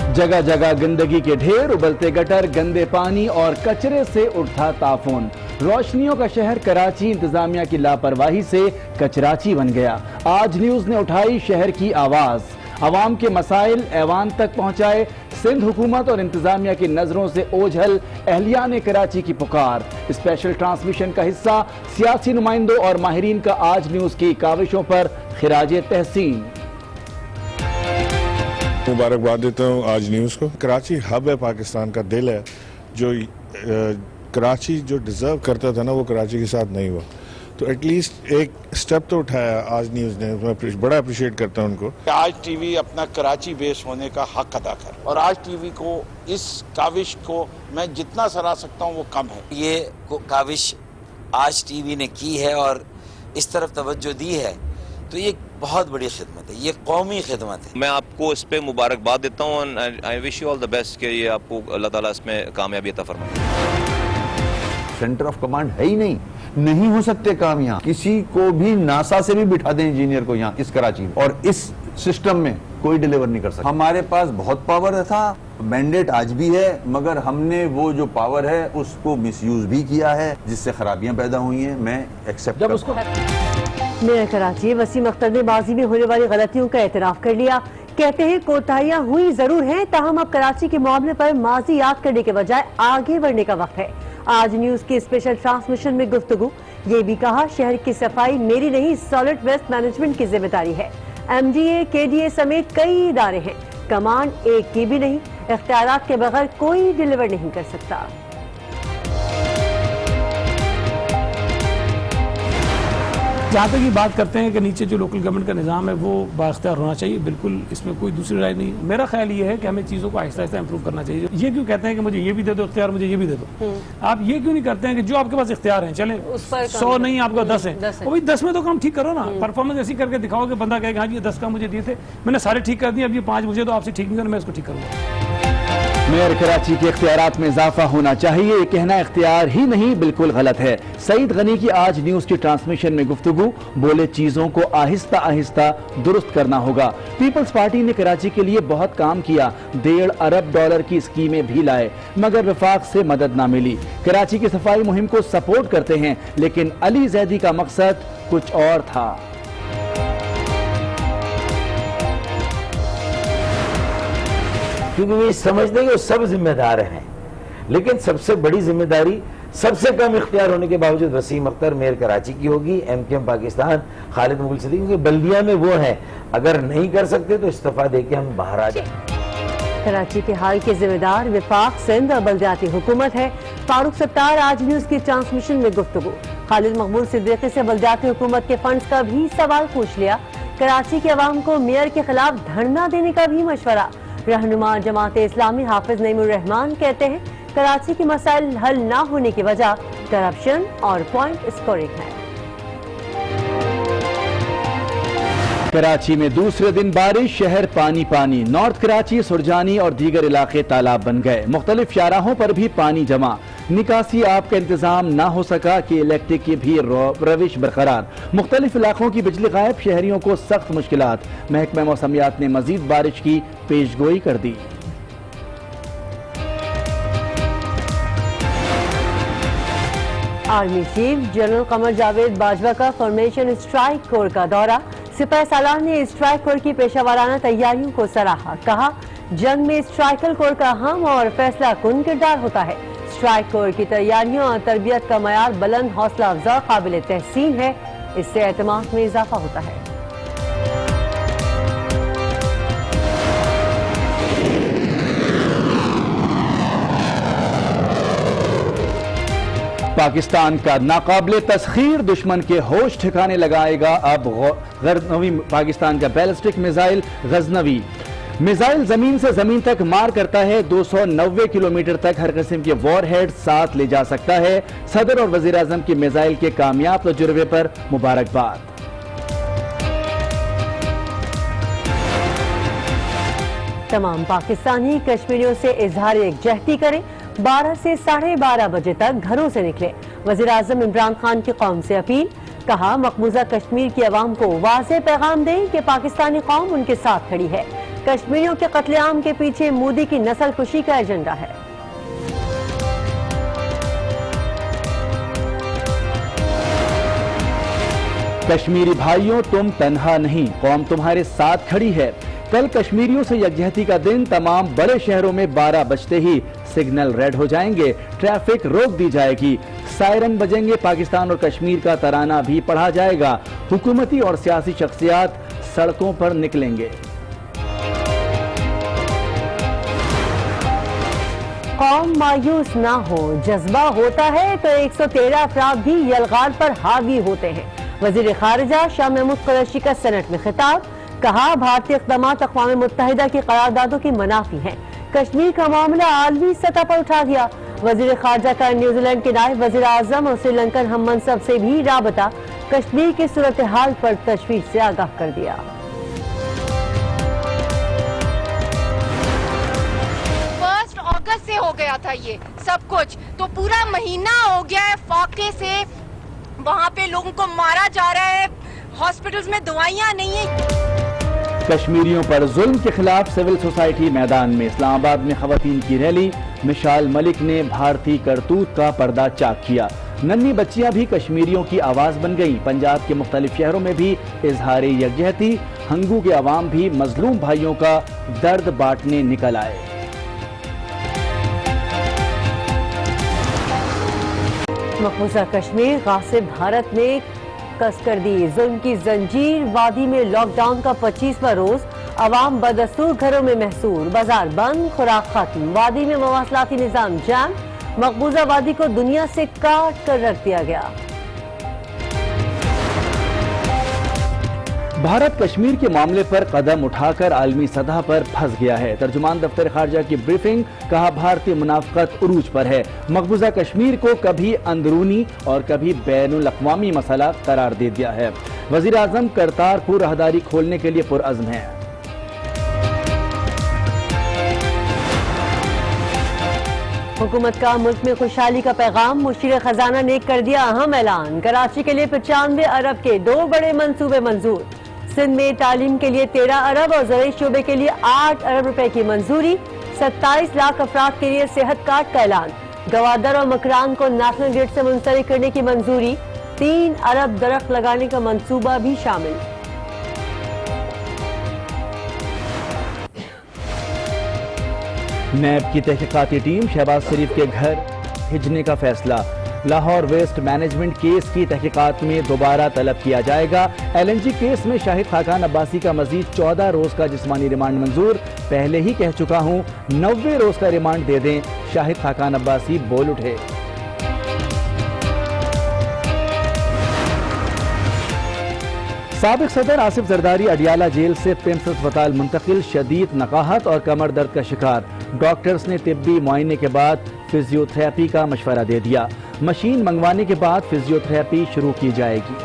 जगह जगह गंदगी के ढेर, उबलते गटर, गंदे पानी और कचरे से उठता ताफून। रोशनियों का शहर कराची इंतजामिया की लापरवाही से कचराची बन गया। आज न्यूज़ ने उठाई शहर की आवाज़, अवाम के मसाइल ऐवान तक पहुंचाए। सिंध हुकूमत और इंतजामिया की नजरों से ओझल अहलियान कराची की पुकार। स्पेशल ट्रांसमिशन का हिस्सा सियासी नुमाइंदों और माहिरीन का आज न्यूज़ की काविशों पर खिराजे तहसीन। मुबारकबाद देता हूँ आज न्यूज़ को। कराची हब है, पाकिस्तान का दिल है। जो कराची जो डिज़र्व करता था ना, वो कराची के साथ नहीं हुआ। तो एटलीस्ट एक स्टेप तो उठाया आज न्यूज़ ने, मैं बड़ा अप्रिशिएट करता हूँ उनको। आज टीवी अपना कराची बेस होने का हक अदा कर, और आज टीवी को इस काविश को मैं जितना सराह सकता हूँ वो कम है। ये काविश आज टीवी ने की है और इस तरफ तवज्जो दी है, तो ये बहुत बड़ी खिदमत है, ये कौमी खिदमत है। मैं आपको इस पे मुबारकबाद देता हूँ और I wish you all the best कि ये आपको अल्लाह ताला इसमें कामयाबी अता फरमाए। सेंटर ऑफ कमांड है ही नहीं हो सकते काम यहाँ। किसी को भी नासा से भी बिठा दें इंजीनियर को यहाँ इस कराची में, और इस सिस्टम में कोई डिलीवर नहीं कर सकता। हमारे पास बहुत पावर था, मैंडेट आज भी है, मगर हमने वो जो पावर है उसको मिसयूज भी किया है, जिससे खराबियां पैदा हुई हैं। मैं एक्सेप्ट जब उसको मेयर कराची वसीम अख्तर ने माजी में होने वाली गलतियों का एतराफ कर लिया। कहते हैं कोताहियां हुई जरूर हैं, ताहम अब कराची के मामले पर माजी याद करने के बजाय आगे बढ़ने का वक्त है। आज न्यूज़ के स्पेशल ट्रांसमिशन में गुफ्तगू, ये भी कहा शहर की सफाई मेरी नहीं सॉलिड वेस्ट मैनेजमेंट की जिम्मेदारी है। MDA, KDA समेत कई इदारे हैं, कमांड एक की भी नहीं, इख्तियारात के बगैर कोई डिलीवर नहीं कर सकता। जहाँ तक ये बात करते हैं कि नीचे जो लोकल गवर्नमेंट का निज़ाम है वो बाख्तियार होना चाहिए, बिल्कुल इसमें कोई दूसरी राय नहीं। मेरा ख्याल ये है कि हमें चीज़ों को आहिस्ता आहिस्ता इंप्रूव करना चाहिए। ये क्यों कहते हैं कि मुझे ये भी दे दो इख्तियार, मुझे ये भी दे दो, आप ये क्यों नहीं करते हैं कि जो आपके पास इख्तियार हैं, चले 100 नहीं आपका 10 है, वो भी 10 में तो काम ठीक करो ना। परफॉर्मेंस ऐसी करके दिखाओ कि बंदा कहेगा हाँ जी 10 का मुझे दिए थे, मैंने सारे ठीक कर दिए, अब ये 5 मुझे तो आपसे ठीक नहीं करना, मैं इसको ठीक करूँगा। मेयर कराची के इख्तियारात में इजाफा होना चाहिए, ये कहना इख्तियार ही नहीं बिल्कुल गलत है। सईद गनी की आज न्यूज़ की ट्रांसमिशन में गुफ्तगू, बोले चीज़ों को आहिस्ता आहिस्ता दुरुस्त करना होगा। पीपल्स पार्टी ने कराची के लिए बहुत काम किया, $1.5 अरब की स्कीमें भी लाए, मगर वफाक से मदद ना मिली। कराची की सफाई मुहिम को सपोर्ट करते हैं, लेकिन अली जैदी का मकसद कुछ और था। क्योंकि वे समझते हैं कि वो सब जिम्मेदार हैं, लेकिन सबसे बड़ी जिम्मेदारी सबसे कम इख्तियार होने के बावजूद वसीम अख्तर मेयर कराची की होगी, MKM पाकिस्तान खालिद मुगल सिद्दीकी, क्योंकि बल्दिया में वो हैं। अगर नहीं कर सकते तो इस्तीफा देके हम बाहर आ जाए। कराची के हाल के जिम्मेदार विफाक, सिंध और बल्दियाती हुकूमत है। फारूक सत्तार आज न्यूज़ की ट्रांसमिशन में गुफ्तगू, खालिद मकबूल सिद्दीकी से बल्दियाती हुकूमत के फंड्स का भी सवाल पूछ लिया। कराची के अवाम को मेयर के खिलाफ धरना देने का भी मशवरा। रहनुमा जमाते इस्लामी हाफिज नईमुर रहमान कहते हैं कराची के मसाइल हल ना होने की वजह करप्शन और पॉइंट स्कोरिंग है। कराची में दूसरे दिन बारिश, शहर पानी पानी। नॉर्थ कराची, सुरजानी और दीगर इलाके तालाब बन गए। मुख्तलिफ शाहराहों पर भी पानी जमा। निकासी आप का इंतजाम ना हो सका कि इलेक्ट्रिक की भी रविश बरकरार। मुख्तलिफ इलाकों की बिजली गायब, शहरियों को सख्त मुश्किलात। महकमा मौसमियात ने मजीद बारिश की पेशगोई कर दी। Army chief general Qamar Javed Bajwa का फॉर्मेशन स्ट्राइक कोर का दौरा। सिपाही सालार ने स्ट्राइक कोर की पेशावराना तैयारियों को सराहा। कहा जंग में स्ट्राइकर कोर का अहम और फैसला कुन किरदार होता है। स्ट्राइक कोर की तैयारियों और तरबियत का मयार बुलंद, हौसला अफजा, काबिल तहसीन है। इससे एतमाद में इजाफा होता है। पाकिस्तान का नाकाबिले तस्खीर दुश्मन के होश ठिकाने लगाएगा अब गजनवी। पाकिस्तान का बैलिस्टिक मिसाइल गजनवी मिसाइल जमीन से जमीन तक मार करता है। 290 किलोमीटर तक हर किस्म के वॉरहेड साथ ले जा सकता है। सदर और वजीर आजम की मिसाइल के कामयाब तजुर्बे पर मुबारकबाद। तमाम पाकिस्तानी कश्मीरियों से इजहार यकजहती करें। 12 से 12:30 बजे तक घरों से निकले। वजीर आजम इमरान खान की कौम से अपील। कहा मकबूजा कश्मीर की आवाम को वाज़ेह पैगाम दें कि पाकिस्तानी कौम उनके साथ खड़ी है। کشمیریوں کے قتل عام کے پیچھے مودی کی نسل کشی کا ایجنڈا ہے۔ کشمیری بھائیوں تم تنہا نہیں، قوم تمہارے ساتھ کھڑی ہے۔ کل کشمیریوں سے یکجہتی کا دن، تمام بڑے شہروں میں 12 بجتے ہی سگنل ریڈ ہو جائیں گے، ٹریفک روک دی جائے گی، سائرن بجیں گے، پاکستان اور کشمیر کا ترانہ بھی پڑھا جائے گا، حکومتی اور سیاسی شخصیات سڑکوں پر نکلیں گے۔ قوم مایوس نہ ہو، جذبہ ہوتا ہے تو 113 افراد بھی یلغار پر حاوی ہوتے ہیں۔ وزیر خارجہ شاہ محمود قریشی کا سینٹ میں خطاب، کہا بھارتی اقدامات اقوام متحدہ کی قراردادوں کی منافی ہیں، کشمیر کا معاملہ عالمی سطح پر اٹھا دیا۔ وزیر خارجہ کا نیوزی لینڈ کے نائب وزیر اعظم اور سری لنکن ہم منصب سے بھی رابطہ، کشمیر کی صورتحال پر تشویش سے آگاہ کر دیا۔ 1 اگست سے ہو گیا تھا یہ سب کچھ، تو پورا مہینہ ہو گیا ہے فاقے سے، وہاں پہ لوگوں کو مارا جا رہا ہے، ہاسپٹلز میں دوائیاں نہیں ہیں۔ کشمیریوں پر ظلم کے خلاف سول سوسائٹی میدان میں، اسلام آباد میں خواتین کی ریلی، مشال ملک نے بھارتی کرتوت کا پردہ چاک کیا، ننھی بچیاں بھی کشمیریوں کی آواز بن گئیں، پنجاب کے مختلف شہروں میں بھی اظہار یکجہتی، ہنگو کے عوام بھی مظلوم بھائیوں کا درد بانٹنے نکل آئے۔ مقبوضہ کشمیر غاصب بھارت نے کس کر دی، ظلم کی زنجیر، وادی میں لاک ڈاؤن کا 25واں روز، عوام بدستور گھروں میں محصور، بازار بند، خوراک ختم، وادی میں مواصلاتی نظام جام، مقبوضہ وادی کو دنیا سے کاٹ کر رکھ دیا گیا۔ بھارت کشمیر کے معاملے پر قدم اٹھا کر عالمی سطح پر پھنس گیا ہے، ترجمان دفتر خارجہ کی بریفنگ، کہا بھارتی منافقت عروج پر ہے، مقبوضہ کشمیر کو کبھی اندرونی اور کبھی بین الاقوامی مسئلہ قرار دے دیا ہے۔ وزیر اعظم کرتارپور راہداری کھولنے کے لیے پرعزم ہیں۔ حکومت کا ملک میں خوشحالی کا پیغام، مشیر خزانہ نے کر دیا اہم اعلان، کراچی کے لیے 95 ارب کے 2 بڑے منصوبے منظور، سندھ میں تعلیم کے لیے 13 ارب اور زرعی شعبے کے لیے 8 ارب روپے کی منظوری، 27 لاکھ افراد کے لیے صحت کارڈ کا اعلان، گوادر اور مکران کو نیشنل گرڈ سے منسلک کرنے کی منظوری، 3 ارب درخت لگانے کا منصوبہ بھی شامل۔ نیب کی تحقیقاتی ٹیم، شہباز شریف کے گھر بھیجنے کا فیصلہ، لاہور ویسٹ مینجمنٹ کیس کی تحقیقات میں دوبارہ طلب کیا جائے گا، ایل این جی کیس میں شاہد خاقان عباسی کا مزید 14 روز کا جسمانی ریمانڈ منظور، پہلے ہی کہہ چکا ہوں 90 روز کا ریمانڈ دے دیں، شاہد خاقان عباسی بول اٹھے۔ سابق صدر آصف زرداری اڈیالہ جیل سے پیمس اسپتال منتقل، شدید نقاہت اور کمر درد کا شکار، ڈاکٹرز نے طبی معائنے کے بعد فزیو تھراپی کا مشورہ دے دیا، مشین منگوانے کے بعد فزیو تھراپی شروع کی جائے گی۔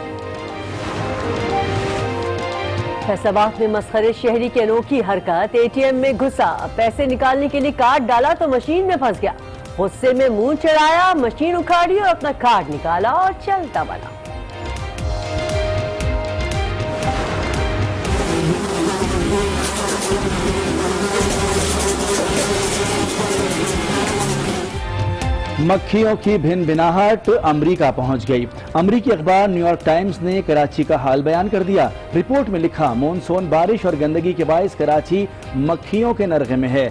فیصل آباد میں مسخرے شہری کی انوکھی حرکت، اے ٹی ایم میں گھسا، پیسے نکالنے کے لیے کارڈ ڈالا تو مشین میں پھنس گیا، غصے میں منہ چڑھایا، مشین اکھاڑی اور اپنا کارڈ نکالا اور چلتا بنا۔ مکھیوں کی بھن بھناہٹ امریکہ پہنچ گئی، امریکی اخبار نیو یارک ٹائمز نے کراچی کا حال بیان کر دیا، رپورٹ میں لکھا مونسون بارش اور گندگی کے باعث کراچی مکھیوں کے نرغے میں ہے،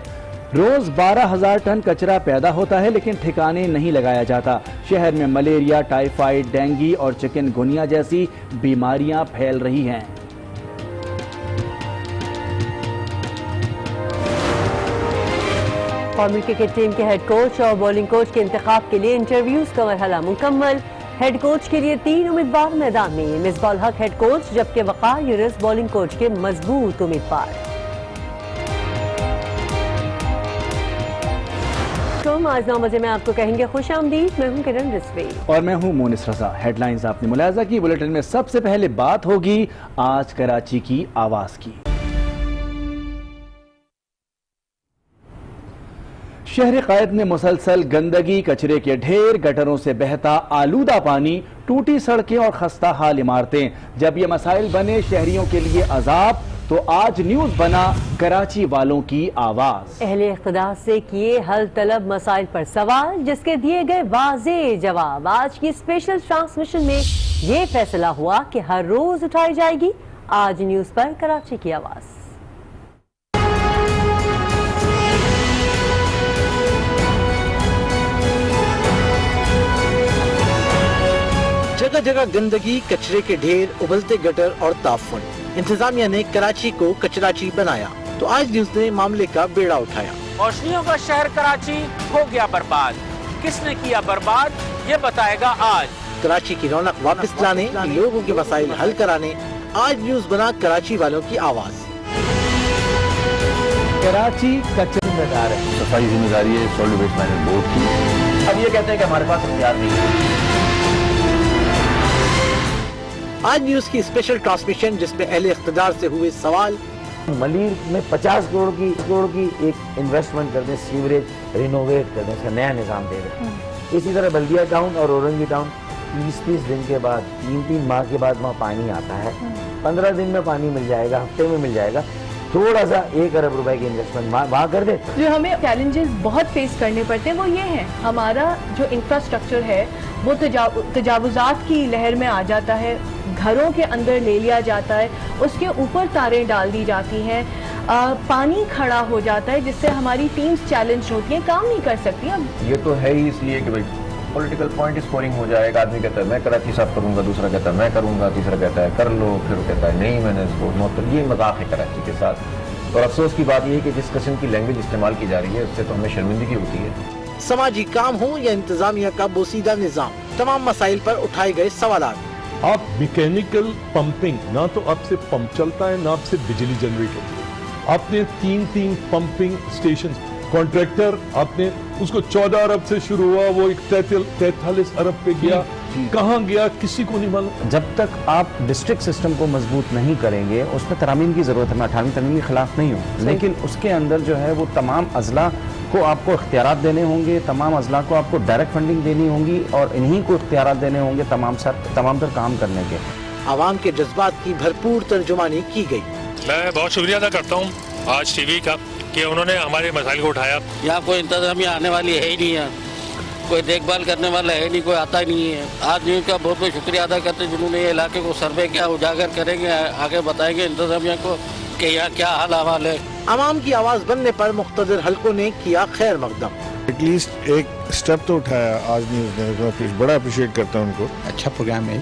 روز 12,000 ٹن کچرا پیدا ہوتا ہے لیکن ٹھکانے نہیں لگایا جاتا، شہر میں ملیریا، ٹائیفائڈ، ڈینگی اور چکن گونیا جیسی بیماریاں پھیل رہی ہیں۔ قومی کرکٹ ٹیم کے ہیڈ کوچ اور بولنگ کوچ کے انتخاب کے لیے انٹرویوز کا مرحلہ مکمل، ہیڈ کوچ کے لیے 3 امیدوار میدان میں، مصباح الحق ہیڈ کوچ جبکہ وقار یونس بولنگ کوچ کے مضبوط امیدوار۔ آج 9 بجے میں آپ کو کہیں گے خوش آمدید، میں ہوں کرن رضوی اور میں ہوں مونس رضا۔ ہیڈ لائنز آپ نے ملاحظہ کی، بلیٹن میں سب سے پہلے بات ہوگی آج کراچی کی آواز کی۔ شہر قائد میں مسلسل گندگی، کچرے کے ڈھیر، گٹروں سے بہتا آلودہ پانی، ٹوٹی سڑکیں اور خستہ حال عمارتیں، جب یہ مسائل بنے شہریوں کے لیے عذاب तो आज न्यूज बना कराची वालों की आवाज। अहले इख्तिदार से किए हल तलब मसाइल पर सवाल, जिसके दिए गए वाज़ेह जवाब। आज की स्पेशल ट्रांसमिशन में ये फैसला हुआ कि हर रोज उठाई जाएगी आज न्यूज पर कराची की आवाज। जगह जगह गंदगी, कचरे के ढेर, उबलते गटर और ताफुन। इंतजामिया ने कराची को कचराची बनाया तो आज न्यूज ने मामले का बेड़ा उठाया। रोशनियों का शहर कराची हो गया बर्बाद, किसने किया बर्बाद ये बताएगा आज। कराची की रौनक वापस लाने, लोगों के मसाइल हल कराने आज न्यूज बना कराची वालों की आवाज। कराची कचरे जिम्मेदार है, सफाई जिम्मेदारी है सॉलिड वेस्ट मैनेजमेंट बोर्ड की। अब ये कहते हैं कि हमारे पास इख्तियार नहीं है। आज न्यूज की स्पेशल ट्रांसमिशन जिसमें अहले इख्तिदार से हुए सवाल। मलिर में 50 करोड़ की एक इन्वेस्टमेंट कर दें, सीवरेज रिनोवेट कर दें, इसका नया निज़ाम दे दें। इसी तरह बल्दिया टाउन और औरंगी टाउन 30 दिन के बाद, 3 माह के बाद वहाँ पानी आता है। 15 दिन में पानी मिल जाएगा, हफ्ते में मिल जाएगा। थोड़ा सा 1 अरब रुपए की इन्वेस्टमेंट वहाँ कर दे। जो हमें चैलेंजेस बहुत फेस करने पड़ते हैं वो ये है, हमारा जो इंफ्रास्ट्रक्चर है वो तजावुजात की लहर में आ जाता है, घरों के अंदर ले लिया जाता है, उसके ऊपर तारें डाल दी जाती हैं, पानी खड़ा हो जाता है, जिससे हमारी टीम्स चैलेंज होती हैं, काम नहीं कर सकती। अब ये तो है ही इसलिए कि भाई पॉलिटिकल पॉइंट स्कोरिंग हो जाएगा। आदमी कहता है मैं कराची साफ करूंगा, दूसरा कहता है मैं करूंगा, तीसरा कहता है कर लो, फिर कहता है नहीं मैंने इसको नौतर। ये मजाक है कराची के साथ। और अफसोस की बात ये है कि जिस किस्म की लैंग्वेज इस्तेमाल की जा रही है उससे तो हमें शर्मिंदगी होती है। समाजी काम हो या इंतजामिया का बोसीदा निजाम, तमाम मसाइल पर उठाए गए सवालात। आप मैकेनिकल पंपिंग, ना तो आपसे पंप चलता है ना आपसे बिजली जनरेट होती है। आपने 3 पंपिंग स्टेशन, कॉन्ट्रैक्टर आपने उसको 14 अरब से शुरू हुआ, वो 43 अरब पे गया, कहाँ गया किसी को नहीं मालूम। जब तक आप डिस्ट्रिक्ट सिस्टम को मजबूत नहीं करेंगे उसमें तरामीम की जरूरत है। मैं 18वीं तरमीम के खिलाफ नहीं हूँ, लेकिन उसके अंदर जो है वो तमाम अजला को आपको इख्तियारात देने होंगे, तमाम अजला को आपको डायरेक्ट फंडिंग देनी होगी और इन्हीं को इख्तियारात देने होंगे तमाम तर काम करने के। आवाम के जज्बात की भरपूर तर्जुमानी की गई। मैं बहुत शुक्रिया अदा करता हूँ आज टीवी का कि उन्होंने हमारे मसाइल को उठाया। यहाँ कोई इंतजामिया आने वाली है ही नहीं है, कोई देखभाल करने वाला है नहीं, कोई आता ही नहीं है। आज न्यूज़ का बहुत बहुत शुक्रिया अदा करते हैं जिन्होंने ये इलाके को सर्वे किया, उजागर करेंगे, आगे बताएंगे इंतजामिया को कि यहाँ क्या हाल अहवाल है। आवाम की आवाज बनने पर मुख्तदिर हलकों ने किया खैर मकदम। एटलीस्ट एक स्टेप तो उठाया आज न्यूज़ ने, बड़ा अप्रिशिएट करता हूँ उनको। अच्छा प्रोग्राम है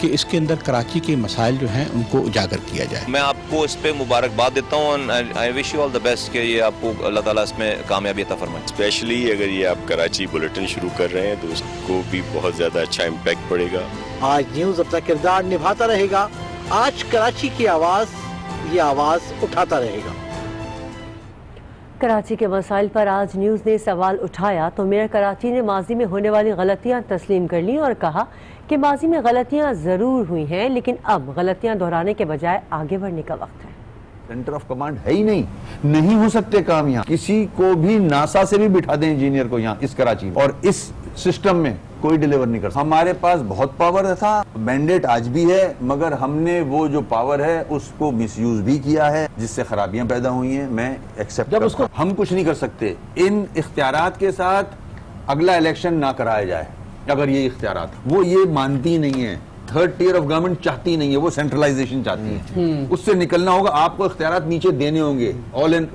कि इसके अंदर कराची के मसाइल जो हैं उनको उजागर किया जाए। मैं आपको इस पे मुबारकबाद देता हूँ। I wish you all the best कि ये आपको अल्लाह ताला इसमें कामयाबी अता फरमाए। स्पेशली अगर ये आप कराची बुलेटिन शुरू कर रहे हैं तो उसको भी बहुत ज़्यादा अच्छा इम्पैक्ट पड़ेगा। आज न्यूज़ अपना किरदार निभाता रहेगा। आज कराची की आवाज़, ये आवाज़ उठाता रहेगा। कराची के मसाइल पर आज न्यूज़ ने सवाल उठाया तो मेयर कराची ने माजी में होने वाली गलतियां तस्लीम कर ली और कहा कि माजी में गलतियां ज़रूर हुई हैं, लेकिन अब गलतियां दोहराने के बजाय आगे बढ़ने का वक्त है। सेंटर ऑफ कमांड है ही नहीं हो सकते काम यहाँ। किसी को भी नासा से भी बिठा दें इंजीनियर को यहाँ इस कराची और इस सिस्टम में कोई डिलीवर नहीं कर सकता। हमारे पास बहुत पावर था, मैंडेट आज भी है, मगर हमने वो जो पावर है उसको मिसयूज भी किया है जिससे खराबियां पैदा हुई हैं। मैं एक्सेप्ट जब उसको हम कुछ नहीं कर सकते। इन इख्तियारात के साथ अगला इलेक्शन ना कराया जाए। अगर ये इख्तियारात वो ये मानती नहीं है, थर्ड टियर ऑफ गवर्नमेंट चाहती नहीं है, वो सेंट्रलाइजेशन चाहती है। उससे निकलना होगा, आपको इख्तियारात नीचे देने होंगे। All in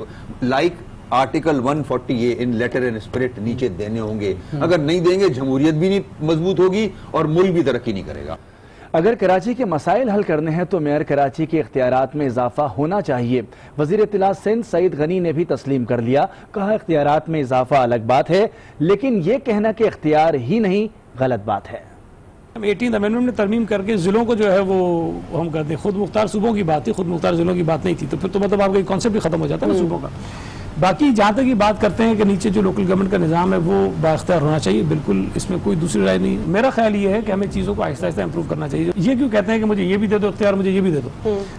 like article 140 in letter and spirit नीचे देने होंगे। अगर नहीं देंगे जमहूरियत भी नहीं मजबूत होगी और मुल्क भी तरक्की नहीं करेगा। अगर कराची के मसाइल हल करने हैं तो मेयर कराची के इख्तियारात में इजाफा होना चाहिए। वजीर इत्तला सिंध सईद गनी ने भी तस्लीम कर लिया। कहा इख्तियारात में इजाफा अलग बात है, लेकिन ये कहना कि इख्तियार ही नहीं गलत बात है। 18th अमेंडमेंट में तरमीम करके जिलों को जो है वो हम कहते हैं खुद मुख्तार सूबों की बात थी, खुद मुख्तार जिलों की बात नहीं थी। तो फिर तो मतलब आपका कॉन्सेप्ट भी खत्म हो जाता है ना सूबों का। बाकी जहाँ तक ये बात करते हैं कि नीचे जो लोकल गवर्नमेंट का निज़ाम है वो बाख्तियार होना चाहिए, बिल्कुल इसमें कोई दूसरी राय नहीं। मेरा ख्याल ये है कि हमें चीज़ों को आहिस्ता आहिस्ता इंप्रूव करना चाहिए। ये क्यों कहते हैं कि मुझे ये भी दे दो इख्तियार, मुझे ये भी दे दो,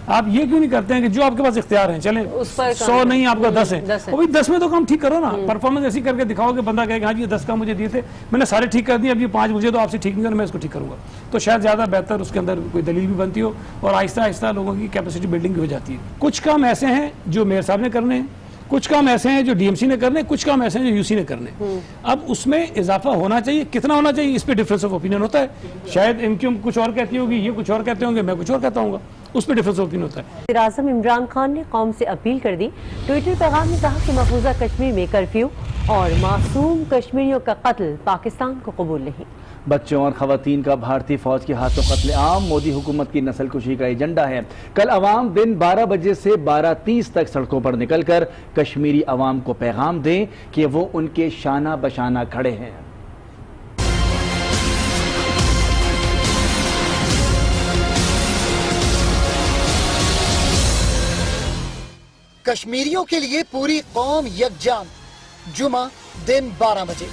आप ये क्यों नहीं करते हैं कि जो आपके पास इख्तियार हैं, चलें 100 नहीं आपका 10 है, और भाई 10 में तो काम ठीक करो ना। परफॉर्मेंस ऐसी करके दिखाओ कि बंदा कहे कि हाँ जी ये 10 का मुझे दिए थे, मैंने सारे ठीक कर दिए, अब ये 5 मुझे तो आपसे ठीक नहीं करना, मैं इसको ठीक करूँगा, तो शायद ज़्यादा बेहतर उसके अंदर कोई दलील भी बनती हो और आहिस्ता आहिस्ता लोगों की कैपेसिटी बिल्डिंग भी हो जाती है। कुछ काम ऐसे हैं जो मेयर साहब ने करने हैं, कुछ काम ऐसे हैं जो डीएमसी ने करने, कुछ काम ऐसे हैं जो यूसी ने करने। अब उसमें इजाफा होना चाहिए, कितना होना चाहिए इस पे डिफरेंस ऑफ ओपिनियन होता है। शायद एमक्यूएम कुछ और कहती होगी, ये कुछ और कहते होंगे, मैं कुछ और कहता हूँ, उस पर डिफरेंस ऑफ ओपिनियन होता है। वज़ीर आज़म इमरान खान ने कौम से अपील कर दी। ट्विटर पैगाम में कहा कि महफूजा कश्मीर में कर्फ्यू और मासूम कश्मीरियों का कत्ल पाकिस्तान को कबूल नहीं। बच्चों और खवातीन का भारतीय फौज के हाथों कत्ल आम मोदी हुकूमत की नस्ल कुशी का एजेंडा है। कल अवाम दिन 12 बजे से 12:30 तक सड़कों पर निकलकर कश्मीरी अवाम को पैगाम दें कि वो उनके शाना बशाना खड़े हैं। कश्मीरियों के लिए पूरी कौम यकजान, जुमा दिन 12 बजे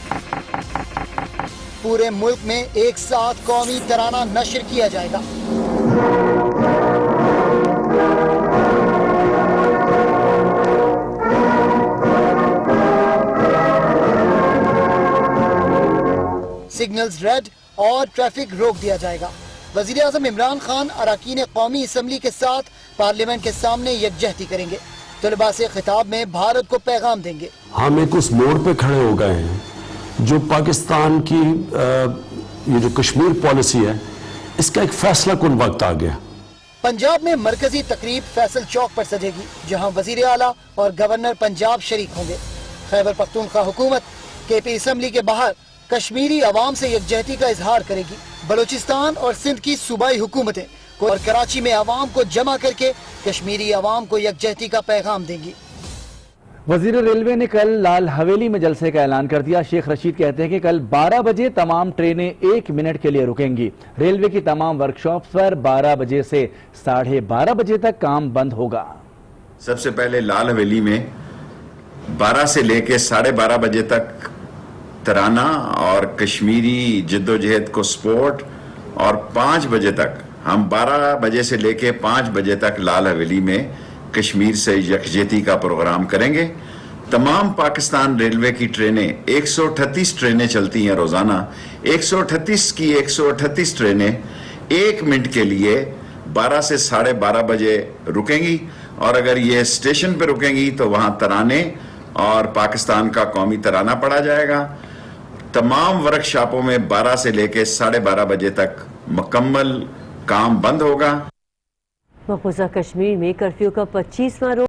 पूरे मुल्क में एक साथ कौमी तराना नश्र किया जाएगा। सिग्नल्स रेड और ट्रैफिक रोक दिया जाएगा। वज़ीर आज़म इमरान खान अरकान कौमी असम्बली के साथ पार्लियामेंट के सामने यकजहती करेंगे। तलबा से खिताब में भारत को पैगाम देंगे। हम एक उस मोड़ पे खड़े हो गए हैं जो पाकिस्तान की ये जो कश्मीर पॉलिसी है, इसका एक फैसला कुन वक्त आ गया। पंजाब में मरकजी तकरीब फैसल चौक पर सजेगी, जहां वजीर आला और गवर्नर पंजाब शरीक होंगे। खैबर पख्तूनख्वा हुकूमत केपी असम्बली के बाहर कश्मीरी अवाम से यकजहती का इजहार करेगी। बलूचिस्तान और सिंध की सूबाई हुकूमतें और कराची में अवाम को जमा करके कश्मीरी अवाम को यकजहती का पैगाम देंगी। वजीर रेलवे ने कल लाल हवेली में जलसे का ऐलान कर दिया। शेख रशीद कहते हैं कि कल 12 बजे तमाम ट्रेनें 1 मिनट के लिए रुकेंगी। रेलवे की तमाम वर्कशॉप्स पर 12 बजे से 12:30 बजे तक काम बंद होगा। सबसे पहले लाल हवेली में 12 से लेके 12:30 बजे तक तराना और कश्मीरी जद्दोजहद को सपोर्ट, और 5 बजे तक हम 12 बजे से लेके 5 बजे तक लाल हवेली में कश्मीर से यकजहती का प्रोग्राम करेंगे। तमाम पाकिस्तान रेलवे की ट्रेनें 138 ट्रेनें चलती हैं रोजाना। 138 की 138 ट्रेनें 1 मिनट के लिए 12 से 12:30 बजे रुकेंगी, और अगर ये स्टेशन पे रुकेंगी तो वहां तराने और पाकिस्तान का कौमी तराना पढ़ा जाएगा। तमाम वर्कशॉपों में 12 से लेके 12:30 बजे तक मुकम्मल काम बंद होगा। मकबूजा कश्मीर में कर्फ्यू का 25वां रोज